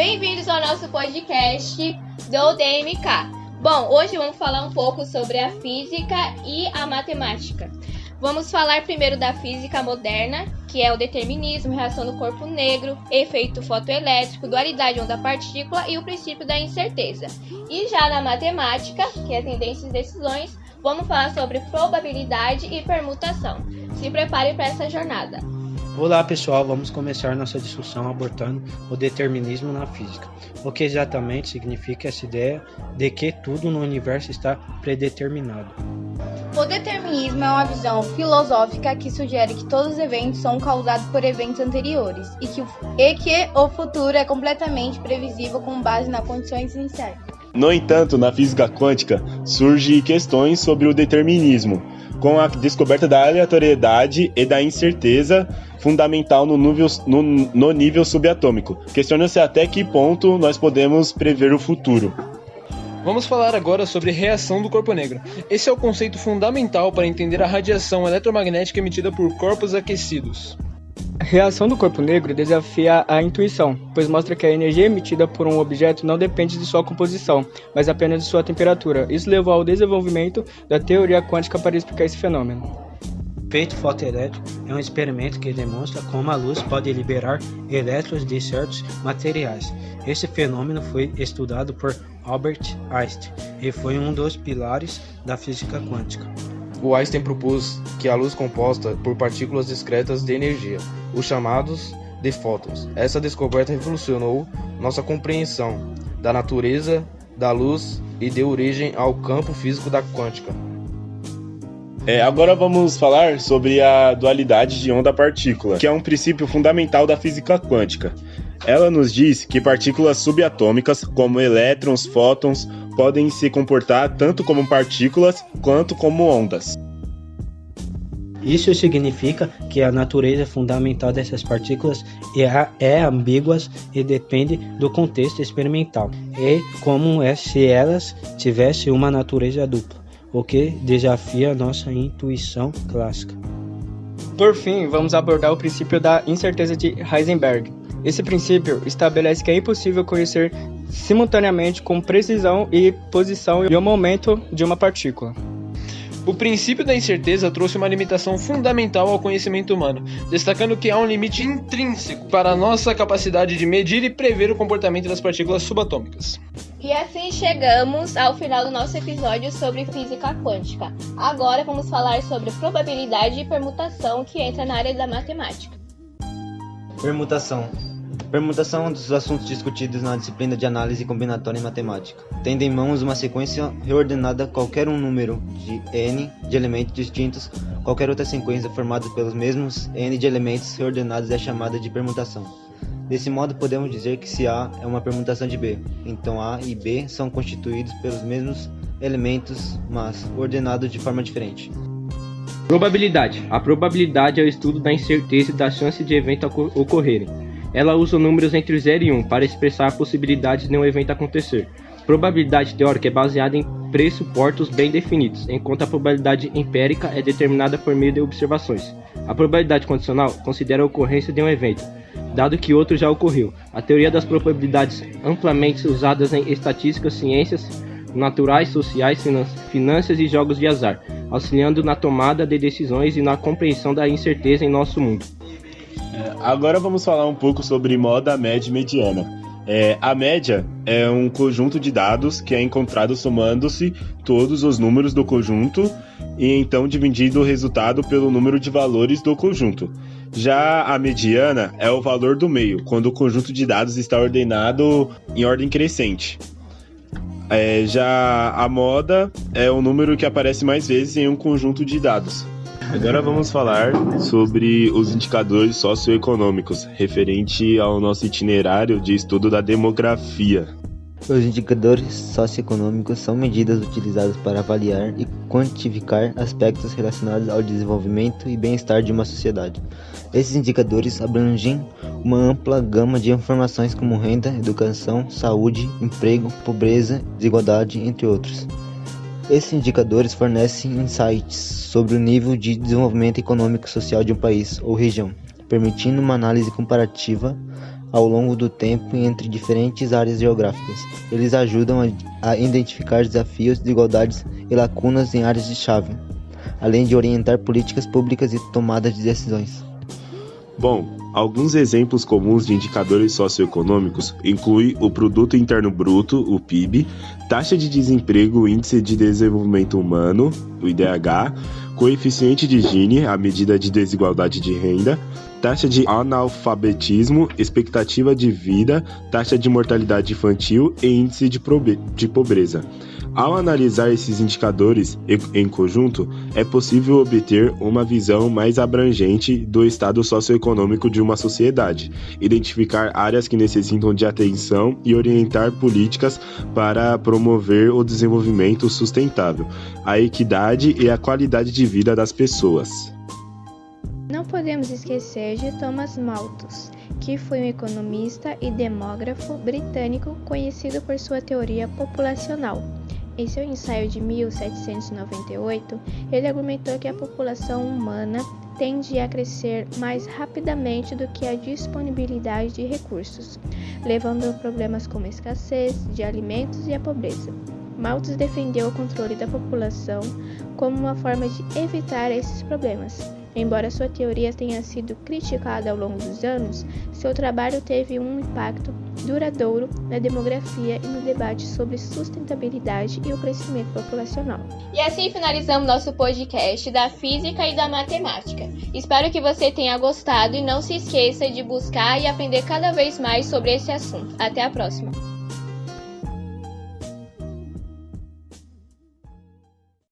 Bem-vindos ao nosso podcast do DMK. Bom, hoje vamos falar um pouco sobre a física e a matemática. Vamos falar primeiro da física moderna, que é o determinismo, reação do corpo negro, efeito fotoelétrico, dualidade onda-partícula e o princípio da incerteza. E já na matemática, que é tendências e decisões, vamos falar sobre probabilidade e permutação. Se prepare para essa jornada. Olá pessoal, vamos começar nossa discussão abordando o determinismo na física. O que exatamente significa essa ideia de que tudo no universo está predeterminado? O determinismo é uma visão filosófica que sugere que todos os eventos são causados por eventos anteriores e que o futuro é completamente previsível com base nas condições iniciais. No entanto, na física quântica surgem questões sobre o determinismo, com a descoberta da aleatoriedade e da incerteza fundamental no nível subatômico. Questiona-se até que ponto nós podemos prever o futuro. Vamos falar agora sobre reação do corpo negro. Esse é o conceito fundamental para entender a radiação eletromagnética emitida por corpos aquecidos. A reação do corpo negro desafia a intuição, pois mostra que a energia emitida por um objeto não depende de sua composição, mas apenas de sua temperatura. Isso levou ao desenvolvimento da teoria quântica para explicar esse fenômeno. O efeito fotoelétrico é um experimento que demonstra como a luz pode liberar elétrons de certos materiais. Esse fenômeno foi estudado por Albert Einstein e foi um dos pilares da física quântica. O Einstein propôs que a luz composta por partículas discretas de energia, os chamados de fótons. Essa descoberta revolucionou nossa compreensão da natureza da luz e deu origem ao campo físico da quântica. Agora vamos falar sobre a dualidade de onda-partícula, que é um princípio fundamental da física quântica. Ela nos diz que partículas subatômicas, como elétrons, fótons, podem se comportar tanto como partículas quanto como ondas. Isso significa que a natureza fundamental dessas partículas é ambígua e depende do contexto experimental, e como se elas tivessem uma natureza dupla, o que desafia nossa intuição clássica. Por fim, vamos abordar o princípio da incerteza de Heisenberg. Esse princípio estabelece que é impossível conhecer simultaneamente com precisão e posição e o momento de uma partícula. O princípio da incerteza trouxe uma limitação fundamental ao conhecimento humano, destacando que há um limite intrínseco para a nossa capacidade de medir e prever o comportamento das partículas subatômicas. E assim chegamos ao final do nosso episódio sobre física quântica. Agora vamos falar sobre probabilidade e permutação, que entra na área da matemática. Permutação. Permutação é um dos assuntos discutidos na disciplina de análise combinatória em matemática. Tendo em mãos uma sequência reordenada, qualquer um número de n de elementos distintos, qualquer outra sequência formada pelos mesmos n de elementos reordenados é chamada de permutação. Desse modo, podemos dizer que se A é uma permutação de B, então A e B são constituídos pelos mesmos elementos, mas ordenados de forma diferente. Probabilidade. A probabilidade é o estudo da incerteza e da chance de evento ocorrerem. Ela usa números entre 0 e 1 para expressar a possibilidade de um evento acontecer. Probabilidade teórica é baseada em pressupostos bem definidos, enquanto a probabilidade empírica é determinada por meio de observações. A probabilidade condicional considera a ocorrência de um evento, dado que outro já ocorreu. A teoria das probabilidades, amplamente usadas em estatística, ciências naturais, sociais, finanças e jogos de azar, auxiliando na tomada de decisões e na compreensão da incerteza em nosso mundo. Agora vamos falar um pouco sobre moda, média e mediana. A média é um conjunto de dados que é encontrado somando-se todos os números do conjunto e então dividindo o resultado pelo número de valores do conjunto. Já a mediana é o valor do meio, quando o conjunto de dados está ordenado em ordem crescente. Já a moda é o número que aparece mais vezes em um conjunto de dados. Agora vamos falar sobre os indicadores socioeconômicos, referente ao nosso itinerário de estudo da demografia. Os indicadores socioeconômicos são medidas utilizadas para avaliar e quantificar aspectos relacionados ao desenvolvimento e bem-estar de uma sociedade. Esses indicadores abrangem uma ampla gama de informações como renda, educação, saúde, emprego, pobreza, desigualdade, entre outros. Esses indicadores fornecem insights sobre o nível de desenvolvimento econômico e social de um país ou região, permitindo uma análise comparativa ao longo do tempo e entre diferentes áreas geográficas. Eles ajudam a identificar desafios, desigualdades e lacunas em áreas de chave, além de orientar políticas públicas e tomadas de decisões. Bom, alguns exemplos comuns de indicadores socioeconômicos incluem o Produto Interno Bruto, o PIB, taxa de desemprego, o Índice de Desenvolvimento Humano, o IDH, coeficiente de Gini, a medida de desigualdade de renda, taxa de analfabetismo, expectativa de vida, taxa de mortalidade infantil e índice de pobreza. Ao analisar esses indicadores em conjunto, é possível obter uma visão mais abrangente do estado socioeconômico de uma sociedade, identificar áreas que necessitam de atenção e orientar políticas para promover o desenvolvimento sustentável, a equidade e a qualidade de vida das pessoas. Não podemos esquecer de Thomas Malthus, que foi um economista e demógrafo britânico conhecido por sua teoria populacional. Em seu ensaio de 1798, ele argumentou que a população humana tende a crescer mais rapidamente do que a disponibilidade de recursos, levando a problemas como a escassez de alimentos e a pobreza. Malthus defendeu o controle da população como uma forma de evitar esses problemas. Embora sua teoria tenha sido criticada ao longo dos anos, seu trabalho teve um impacto duradouro na demografia e no debate sobre sustentabilidade e o crescimento populacional. E assim finalizamos nosso podcast da física e da matemática. Espero que você tenha gostado e não se esqueça de buscar e aprender cada vez mais sobre esse assunto. Até a próxima!